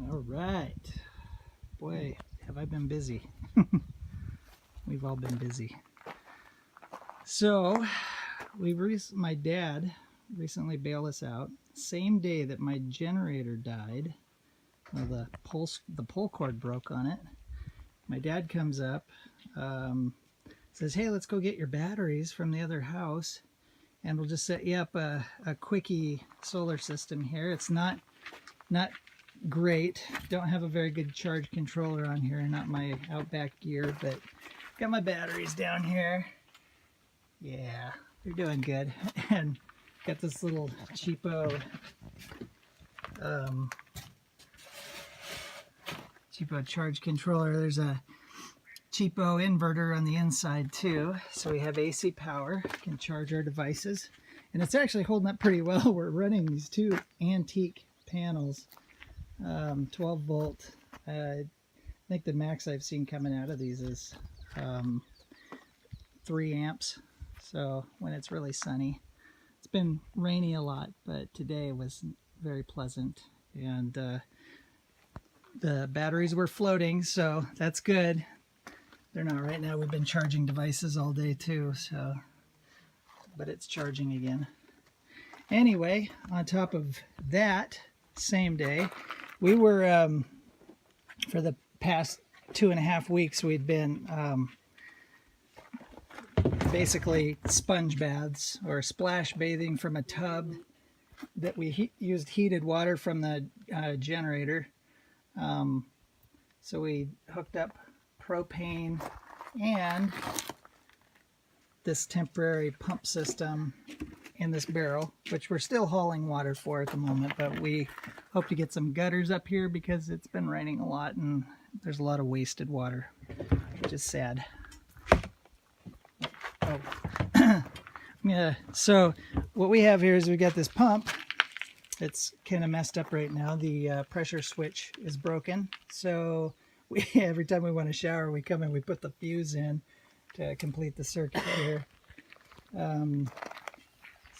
All right. Boy, have I been busy. We've all been busy. So, my dad recently bailed us out. Same day that my generator died, well, the pull cord broke on it. My dad comes up, says, "Hey, let's go get your batteries from the other house, and we'll just set you up a quickie solar system here. It's not great. Don't have a very good charge controller on here, not my Outback gear, but got my batteries down here. Yeah, they're doing good." And got this little cheapo charge controller. There's a cheapo inverter on the inside too, so we have AC power, can charge our devices, and it's actually holding up pretty well. We're running these two antique panels, 12 volt. I think the max I've seen coming out of these is 3 amps. So when it's really sunny, it's been rainy a lot, but today was very pleasant, and the batteries were floating, so that's good. They're not right now. We've been charging devices all day too, so, but it's charging again. Anyway, on top of that, same day, we were, for the past 2.5 weeks, we'd been basically sponge baths or splash bathing from a tub that we used heated water from the generator. So we hooked up propane and this temporary pump system in this barrel, which we're still hauling water for at the moment, but we hope to get some gutters up here because it's been raining a lot and there's a lot of wasted water, which is sad. Oh. Yeah, so what we have here is we got this pump. It's kind of messed up right now. The pressure switch is broken, so every time we want to shower, we come and we put the fuse in to complete the circuit here.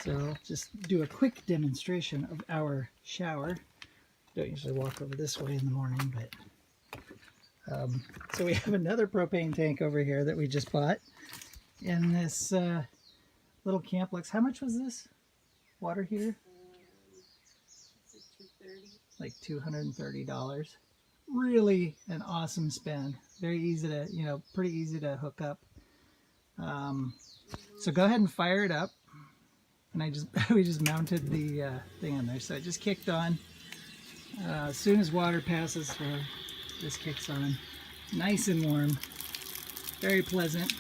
So I'll just do a quick demonstration of our shower. Don't usually walk over this way in the morning, but so we have another propane tank over here that we just bought in this little Camplux. How much was this water heater? Like $230. Really an awesome spend. Very easy to, pretty easy to hook up. So go ahead and fire it up. And we just mounted the thing on there. So it just kicked on. As soon as water passes through, this kicks on. Nice and warm. Very pleasant.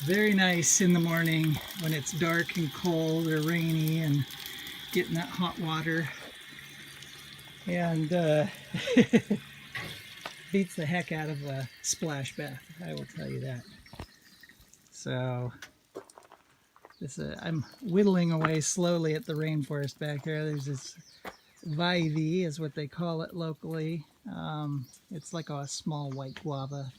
Very nice in the morning when it's dark and cold or rainy and getting that hot water. And beats the heck out of a splash bath, I will tell you that. So this I'm whittling away slowly at the rainforest back here. There's this Hawaiian is what they call it locally. It's like a small white guava.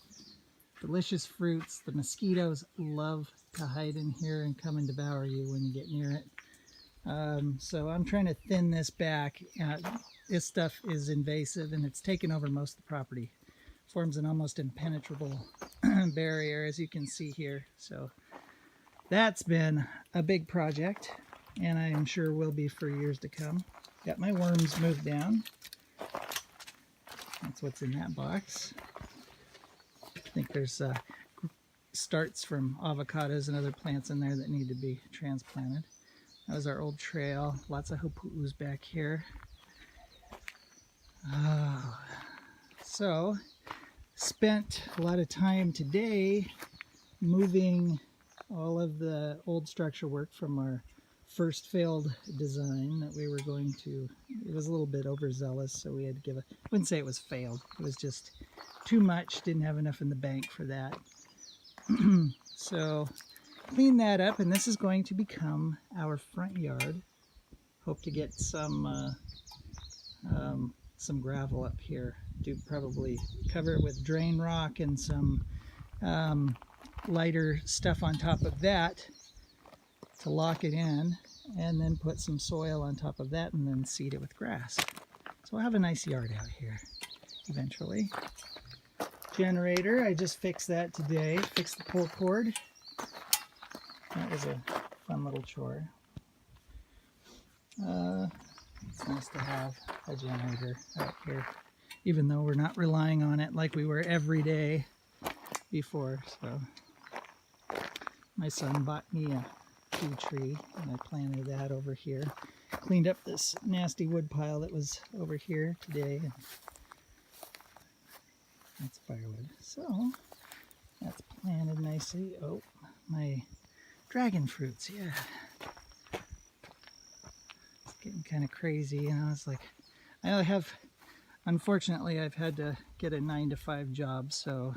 Delicious fruits. The mosquitoes love to hide in here and come and devour you when you get near it. So I'm trying to thin this back. This stuff is invasive and it's taken over most of the property. Forms an almost impenetrable barrier, as you can see here. So that's been a big project, and I am sure will be for years to come. Got my worms moved down. That's what's in that box. I think there's starts from avocados and other plants in there that need to be transplanted. That was our old trail. Lots of hopu'us back here. So, spent a lot of time today moving all of the old structure work from our first failed design that we were going to. It was a little bit overzealous, so we had to give I wouldn't say it was failed. It was just too much. Didn't have enough in the bank for that. So, clean that up, and this is going to become our front yard. Hope to get some gravel up here. Do probably cover it with drain rock and some lighter stuff on top of that to lock it in, and then put some soil on top of that and then seed it with grass. So we'll have a nice yard out here eventually. Generator, I just fixed that today. Fixed the pull cord. That was a fun little chore. It's nice to have a generator out here, even though we're not relying on it like we were every day before. So my son bought me a tea tree and I planted that over here. Cleaned up this nasty wood pile that was over here today. That's firewood. So that's planted nicely. Oh, my dragon fruits, yeah. It's getting kind of crazy, you know. It's like unfortunately, I've had to get a 9-to-5 job, so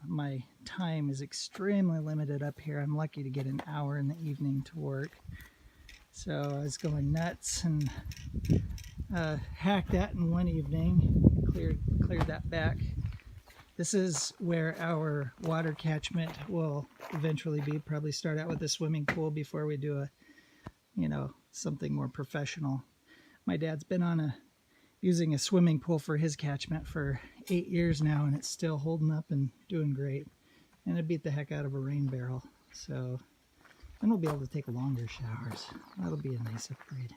my time is extremely limited up here. I'm lucky to get an hour in the evening to work. So I was going nuts and hacked that in one evening, cleared that back. This is where our water catchment will eventually be. Probably start out with a swimming pool before we do something more professional. My dad's been using a swimming pool for his catchment for 8 years now, and it's still holding up and doing great. And it beat the heck out of a rain barrel. So then we'll be able to take longer showers. That'll be a nice upgrade.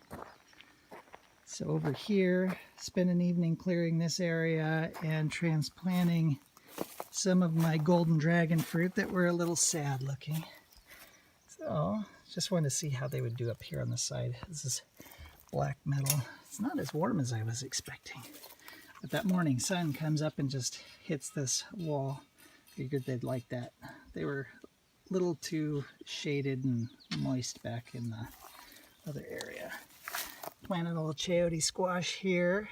So over here, spend an evening clearing this area and transplanting some of my golden dragon fruit that were a little sad looking. So just wanted to see how they would do up here on the side. This is black metal. It's not as warm as I was expecting. But that morning sun comes up and just hits this wall. Figured they'd like that. They were a little too shaded and moist back in the other area. Planted a little chayote squash here.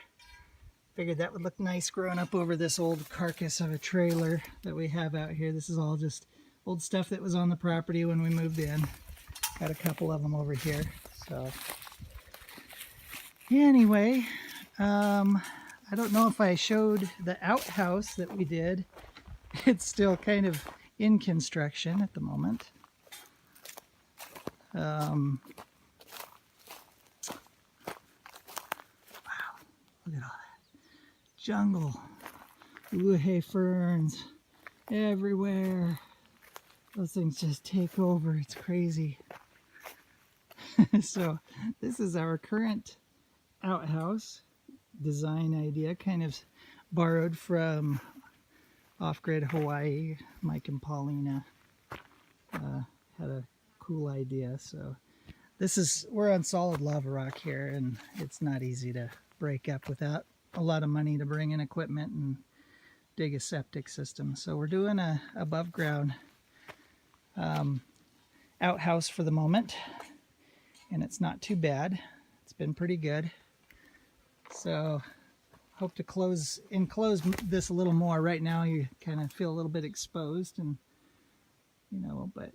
Figured that would look nice growing up over this old carcass of a trailer that we have out here. This is all just old stuff that was on the property when we moved in. Got a couple of them over here. So anyway, I don't know if I showed the outhouse that we did. It's still kind of in construction at the moment. Wow, look at all that jungle, uhe ferns everywhere. Those things just take over. It's crazy. So this is our current outhouse design idea, kind of borrowed from off-grid Hawaii. Mike and Paulina had a cool idea. So we're on solid lava rock here, and it's not easy to break up without a lot of money to bring in equipment and dig a septic system. So we're doing a above ground outhouse for the moment, and it's not too bad. It's been pretty good. So hope to enclose this a little more. Right now you kind of feel a little bit exposed, and but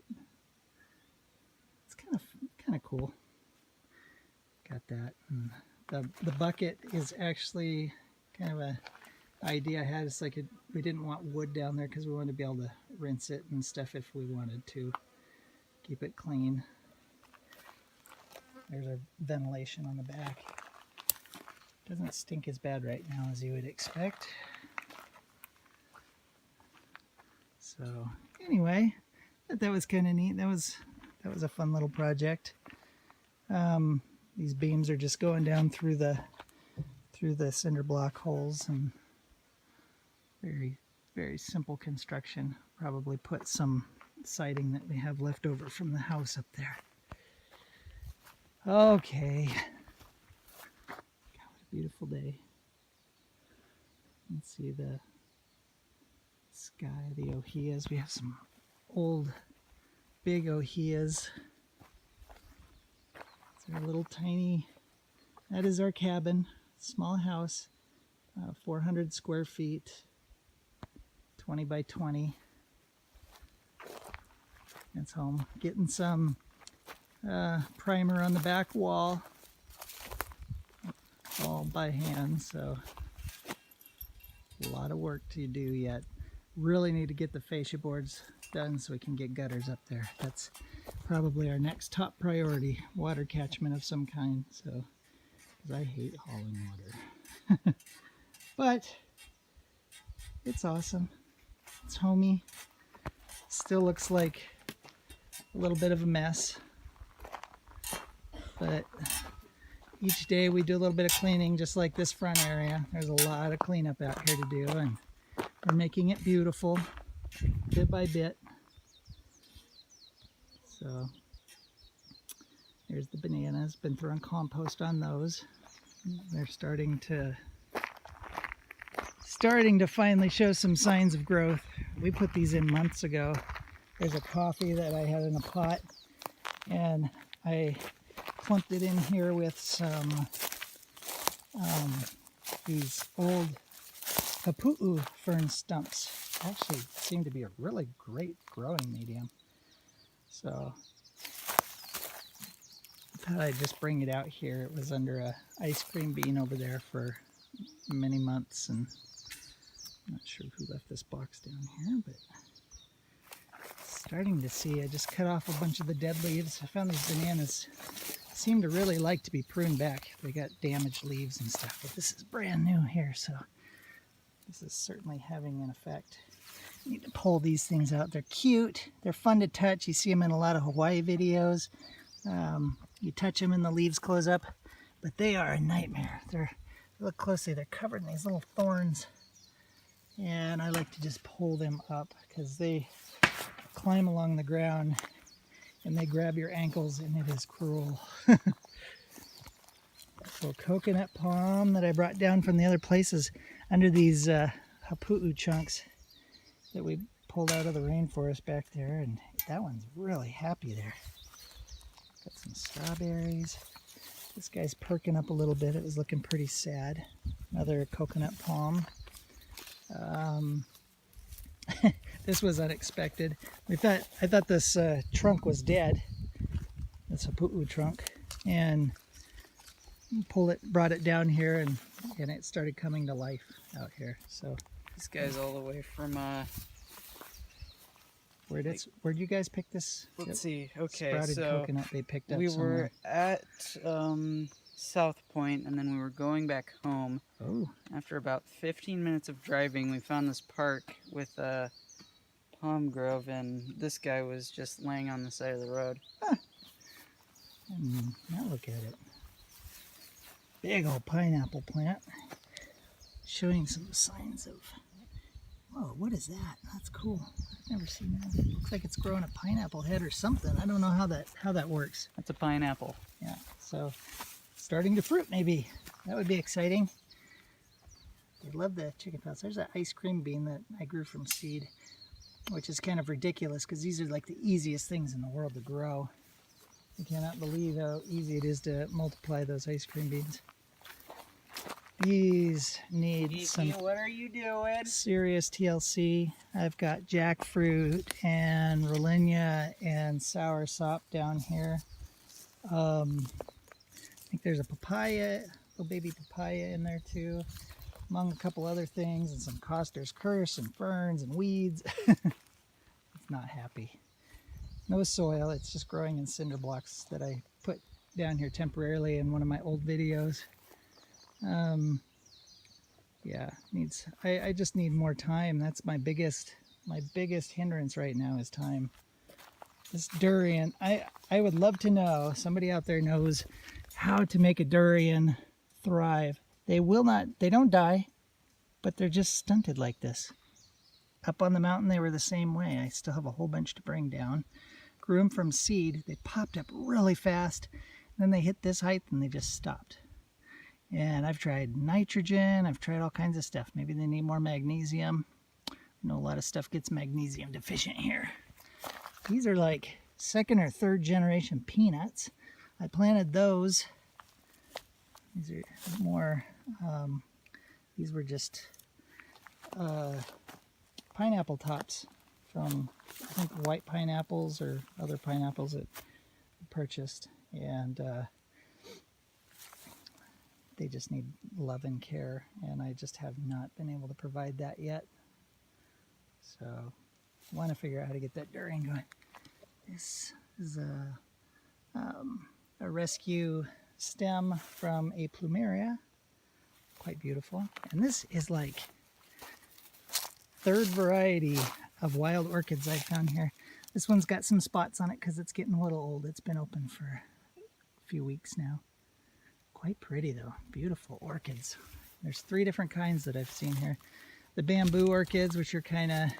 it's kind of cool. Got that. And the bucket is actually kind of a idea I had. It's like we didn't want wood down there because we wanted to be able to rinse it and stuff if we wanted to keep it clean. There's our ventilation on the back. Doesn't stink as bad right now as you would expect. So anyway, that was kind of neat. That was a fun little project. These beams are just going down through the cinder block holes, and very, very simple construction. Probably put some siding that we have left over from the house up there. Okay. God, what a beautiful day. Let's see the sky, the ohias. We have some old, big ohias. It's our little tiny, that is our cabin, small house, 400 square feet, 20 by 20. That's home. Getting some primer on the back wall, all by hand, so a lot of work to do yet. Really need to get the fascia boards done so we can get gutters up there. That's probably our next top priority, water catchment of some kind. So because I hate hauling water. But it's awesome. It's homey. Still looks like a little bit of a mess, but each day we do a little bit of cleaning, just like this front area. There's a lot of cleanup out here to do, and we're making it beautiful bit by bit. So there's the bananas. Been throwing compost on those. They're starting to finally show some signs of growth. We put these in months ago. There's a coffee that I had in a pot, and I clumped it in here with some these old hapu'u fern stumps. Actually seem to be a really great growing medium. So I thought I'd just bring it out here. It was under a ice cream bean over there for many months, and I'm not sure who left this box down here, but starting to see. I just cut off a bunch of the dead leaves. I found these bananas seem to really like to be pruned back. They got damaged leaves and stuff, but this is brand new here, so this is certainly having an effect. I need to pull these things out. They're cute. They're fun to touch. You see them in a lot of Hawaii videos. You touch them and the leaves close up, but they are a nightmare. Look closely. They're covered in these little thorns, and I like to just pull them up because they climb along the ground and they grab your ankles, and it is cruel. So coconut palm that I brought down from the other places under these hapu'u chunks that we pulled out of the rainforest back there, and that one's really happy there. Got some strawberries. This guy's perking up a little bit. It was looking pretty sad. Another coconut palm. This was unexpected. I thought this trunk was dead. This hapu'u trunk, and brought it down here, and it started coming to life out here. So this guy's all the way from where'd you guys pick this? Let's see. Okay, sprouted so coconut they picked up we somewhere. were at South Point, and then we were going back home. Oh. After about 15 minutes of driving, we found this park with a palm grove, and this guy was just laying on the side of the road. Huh. Now look at it. Big old pineapple plant. Showing some signs of... Whoa, what is that? That's cool. I've never seen that. It looks like it's growing a pineapple head or something. I don't know how that works. That's a pineapple. Yeah, so starting to fruit maybe. That would be exciting. I love the chicken pots. There's that ice cream bean that I grew from seed, which is kind of ridiculous because these are like the easiest things in the world to grow. I cannot believe how easy it is to multiply those ice cream beans. These need some what are you doing? serious TLC. I've got jackfruit and Rollinia and soursop down here. I think there's a papaya, little baby papaya in there too, among a couple other things, and some Coster's Curse and ferns and weeds. It's not happy. No soil, it's just growing in cinder blocks that I put down here temporarily in one of my old videos. Yeah, I just need more time. That's my biggest hindrance right now is time. This durian, I would love to know, somebody out there knows how to make a durian thrive. They don't die, but they're just stunted like this. Up on the mountain they were the same way. I still have a whole bunch to bring down. Grew them from seed. They popped up really fast. Then they hit this height and they just stopped. And I've tried nitrogen. I've tried all kinds of stuff. Maybe they need more magnesium. I know a lot of stuff gets magnesium deficient here. These are like second or third generation peanuts. I planted those. These are more, these were just pineapple tops from, I think, white pineapples or other pineapples that I purchased. And they just need love and care, and I just have not been able to provide that yet. So I want to figure out how to get that durian going. This is a rescue stem from a plumeria. Quite beautiful. And this is like third variety of wild orchids I've found here. This one's got some spots on it because it's getting a little old. It's been open for a few weeks now. Quite pretty though. Beautiful orchids. There's 3 different kinds that I've seen here. The bamboo orchids, which are kind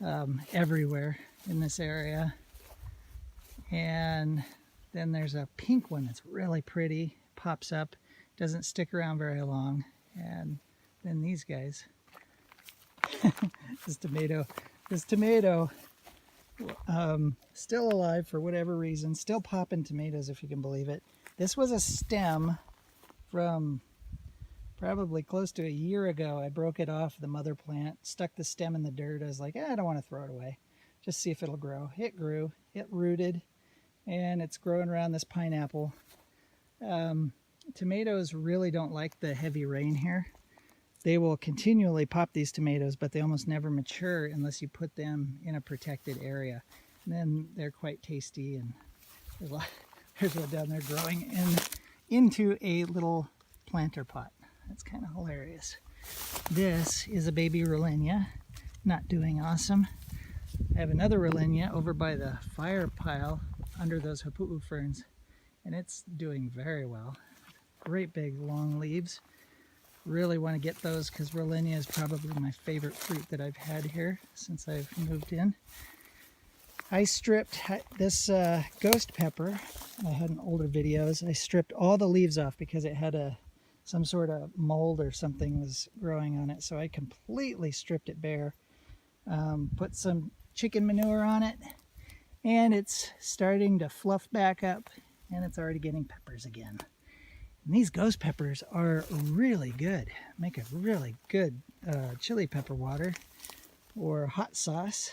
of everywhere in this area. And then there's a pink one that's really pretty. Pops up. Doesn't stick around very long. And then these guys. This tomato still alive for whatever reason, still popping tomatoes if you can believe it. This was a stem from probably close to a year ago. I broke it off the mother plant, stuck the stem in the dirt. I was like, I don't want to throw it away, just see if it'll grow. It grew, it rooted, and it's growing around this pineapple. Tomatoes really don't like the heavy rain here. They will continually pop these tomatoes, but they almost never mature unless you put them in a protected area. And then they're quite tasty, and there's one down there growing into a little planter pot. That's kind of hilarious. This is a baby Rolenia, not doing awesome. I have another Rolenia over by the fire pile under those hapu'u ferns, and it's doing very well. Great big long leaves. Really want to get those because Rolenia is probably my favorite fruit that I've had here since I've moved in. I stripped this ghost pepper. I had in older videos. I stripped all the leaves off because it had some sort of mold or something was growing on it. So I completely stripped it bare. Put some chicken manure on it, and it's starting to fluff back up, and it's already getting peppers again. And these ghost peppers are really good. Make a really good chili pepper water or hot sauce.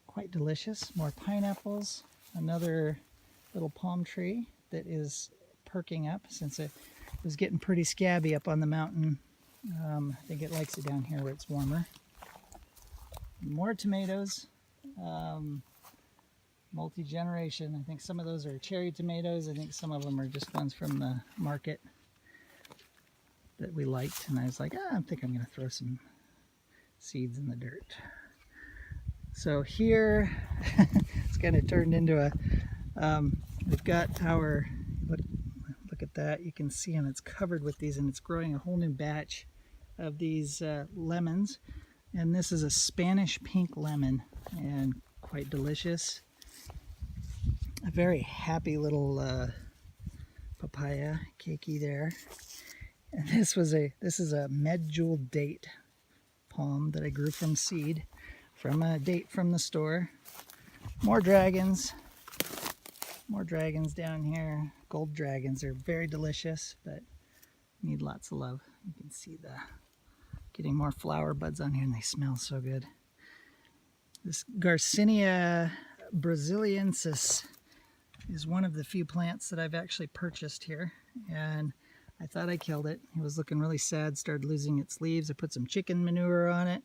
Quite delicious. More pineapples. Another little palm tree that is perking up since it was getting pretty scabby up on the mountain. I think it likes it down here where it's warmer. More tomatoes. Multi-generation. I think some of those are cherry tomatoes. I think some of them are just ones from the market that we liked. And I was like, I think I'm going to throw some seeds in the dirt. So here, it's kind of turned into a, we've got our, look at that. You can see them. It's covered with these, and it's growing a whole new batch of these lemons. And this is a Spanish pink lemon, and quite delicious. A very happy little papaya cakey there. And this is a medjool date palm that I grew from seed, from a date from the store. More dragons down here. Gold dragons are very delicious, but need lots of love. You can see getting more flower buds on here, and they smell so good. This Garcinia brasiliensis is one of the few plants that I've actually purchased here, and I thought I killed it. It was looking really sad, started losing its leaves. I put some chicken manure on it,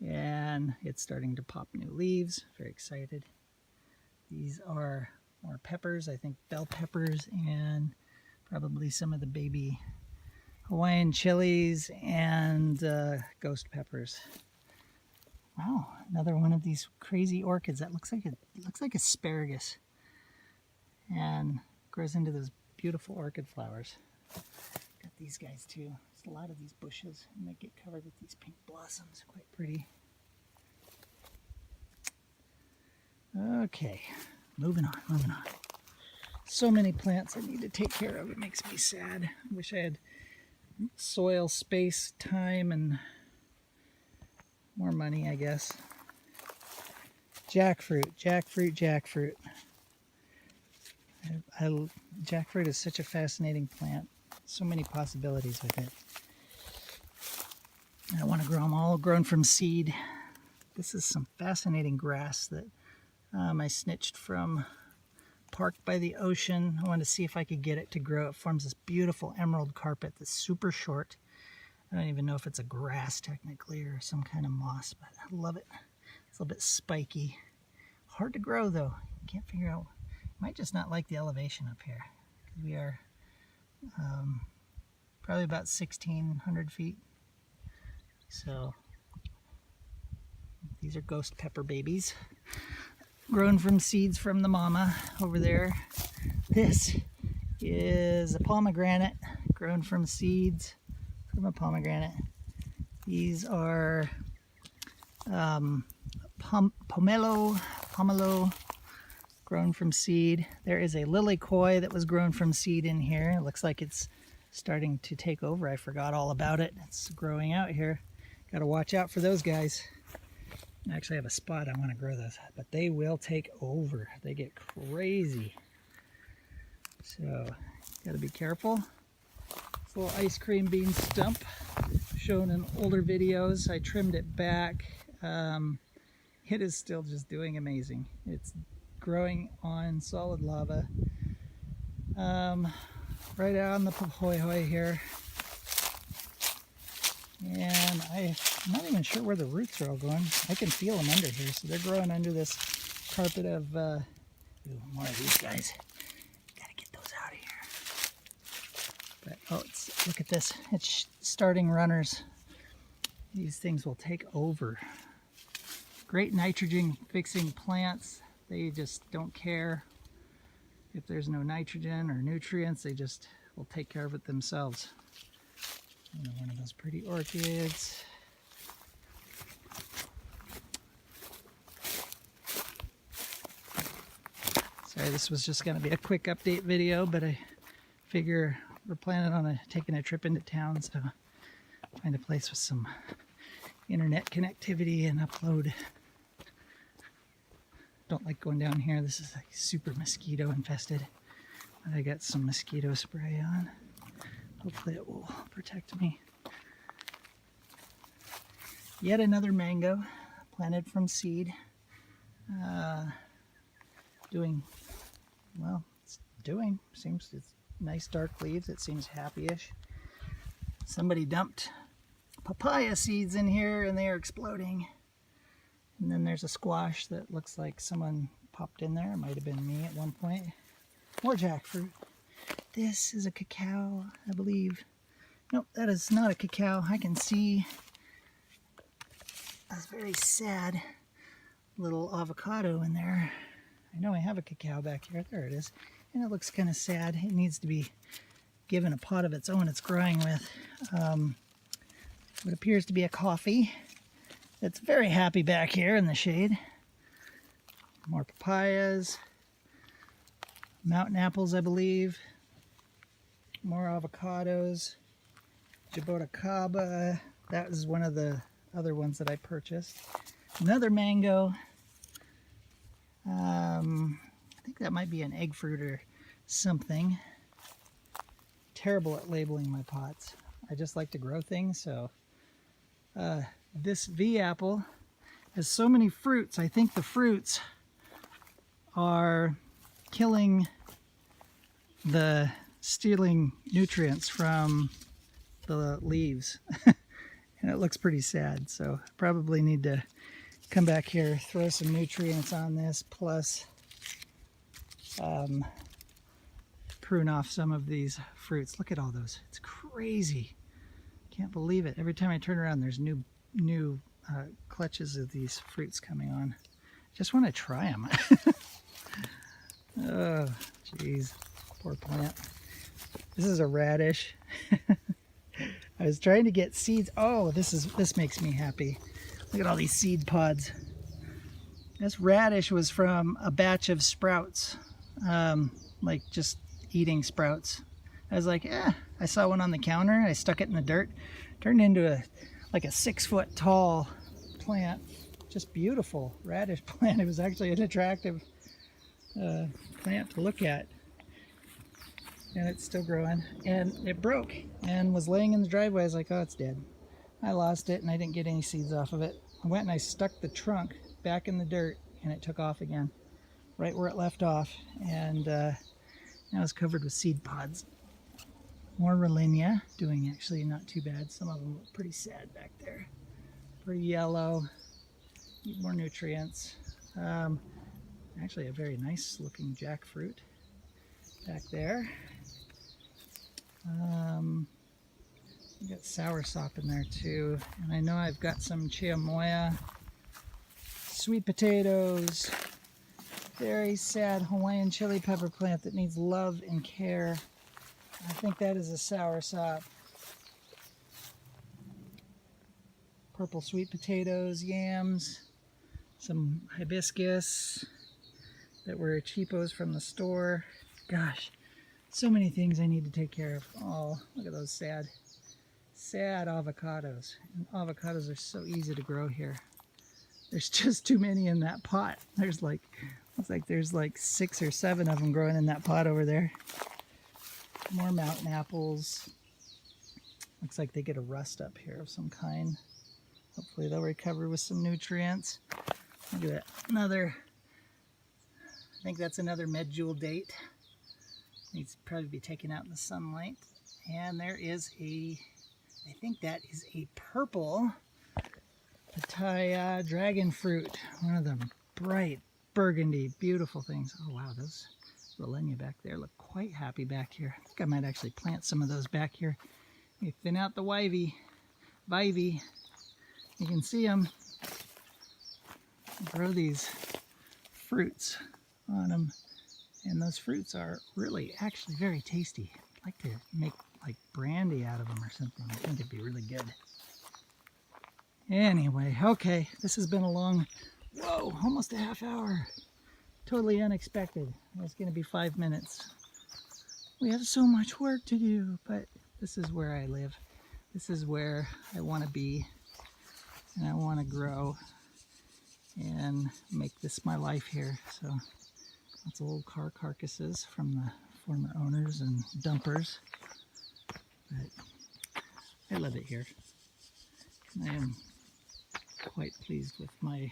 and it's starting to pop new leaves. Very excited. These are more peppers, I think bell peppers, and probably some of the baby Hawaiian chilies and ghost peppers. Wow, another one of these crazy orchids that looks like asparagus, and grows into those beautiful orchid flowers. Got these guys too. There's a lot of these bushes, and they get covered with these pink blossoms. Quite pretty. Okay, moving on. So many plants I need to take care of. It makes me sad. I wish I had soil, space, time, and more money, I guess. Jackfruit. Jackfruit is such a fascinating plant. So many possibilities with it. I want to grow them all grown from seed. This is some fascinating grass that I snitched from park by the ocean. I wanted to see if I could get it to grow. It forms this beautiful emerald carpet that's super short. I don't even know if it's a grass technically or some kind of moss, but I love it. It's a little bit spiky. Hard to grow though. Can't figure out. Might just not like the elevation up here. We are probably about 1,600 feet. So these are ghost pepper babies, grown from seeds from the mama over there. This is a pomegranate grown from seeds from a pomegranate. These are pomelo grown from seed. There is a lily koi that was grown from seed in here. It looks like it's starting to take over. I forgot all about it. It's growing out here. Got to watch out for those guys. I actually have a spot I want to grow those, but they will take over. They get crazy. So, got to be careful. This little ice cream bean stump shown in older videos. I trimmed it back. It is still just doing amazing. It's growing on solid lava. Right on the pahoehoe here. And I'm not even sure where the roots are all going. I can feel them under here. So they're growing under this carpet of, ooh, more of these guys. Gotta get those out of here. But, oh, look at this. It's starting runners. These things will take over. Great nitrogen fixing plants. They just don't care if there's no nitrogen or nutrients. They just will take care of it themselves. One of those pretty orchids. Sorry, this was just going to be a quick update video, but I figure we're planning on taking a trip into town, so find a place with some internet connectivity and upload. Don't like going down here. This is like super mosquito infested. I got some mosquito spray on. Hopefully it will protect me. Yet another mango planted from seed. Seems it's nice dark leaves. It seems happy-ish. Somebody dumped papaya seeds in here and they are exploding. And then there's a squash that looks like someone popped in there. It might have been me at one point. More jackfruit. This is a cacao, I believe. Nope, that is not a cacao. I can see a very sad little avocado in there. I know I have a cacao back here. There it is. And it looks kind of sad. It needs to be given a pot of its own it's growing with. What appears to be a coffee. It's very happy back here in the shade. More papayas. Mountain apples, I believe. More avocados. Jaboticaba. That was one of the other ones that I purchased. Another mango. I think that might be an egg fruit or something. Terrible at labeling my pots. I just like to grow things, so this V apple has so many fruits. I think the fruits are stealing nutrients from the leaves. And it looks pretty sad, so probably need to come back here, throw some nutrients on this, plus prune off some of these fruits. Look at all those. It's crazy. Can't believe it. Every time I turn around, there's new clutches of these fruits coming on. Just want to try them. Oh, jeez. Poor plant. This is a radish. I was trying to get seeds. Oh, this makes me happy. Look at all these seed pods. This radish was from a batch of sprouts, like just eating sprouts. I was like, I saw one on the counter. I stuck it in the dirt. Turned into like a 6-foot tall plant. Just beautiful radish plant. It was actually an attractive plant to look at. And it's still growing. And it broke and was laying in the driveway. I was like, oh, it's dead. I lost it and I didn't get any seeds off of it. I went and I stuck the trunk back in the dirt and it took off again, right where it left off. And now it's covered with seed pods. More Rollinia, doing actually not too bad. Some of them look pretty sad back there. Pretty yellow, need more nutrients. Actually a very nice looking jackfruit back there. I got soursop in there too. And I know I've got some chiamoya, sweet potatoes, very sad Hawaiian chili pepper plant that needs love and care. I think that is a soursop. Purple sweet potatoes, yams, some hibiscus that were cheapos from the store. Gosh, so many things I need to take care of. Oh, look at those sad avocados. And avocados are so easy to grow here. There's just too many in that pot. There's like, looks like there's like 6 or 7 of them growing in that pot over there. More mountain apples. Looks like they get a rust up here of some kind. Hopefully they'll recover with some nutrients. Look at that. Another, I think that's another medjool date. Needs to probably be taken out in the sunlight. And there is a, I think that is a purple Pattaya dragon fruit. One of them bright burgundy, beautiful things. Oh wow, those Rolenia back there look quite happy back here. I think I might actually plant some of those back here. You thin out the ivy. You can see them. Grow these fruits on them. And those fruits are really actually very tasty. I'd like to make like brandy out of them or something. I think it'd be really good. Anyway, okay, this has been a long, whoa, almost a half hour. Totally unexpected. It was going to be 5 minutes. We have so much work to do, but this is where I live. This is where I want to be, and I want to grow and make this my life here. So lots of old car carcasses from the former owners and dumpers. But I love it here. I am quite pleased with my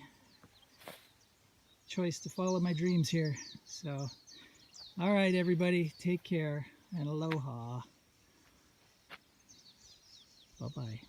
choice to follow my dreams here. So, all right, everybody, take care and aloha. Bye-bye.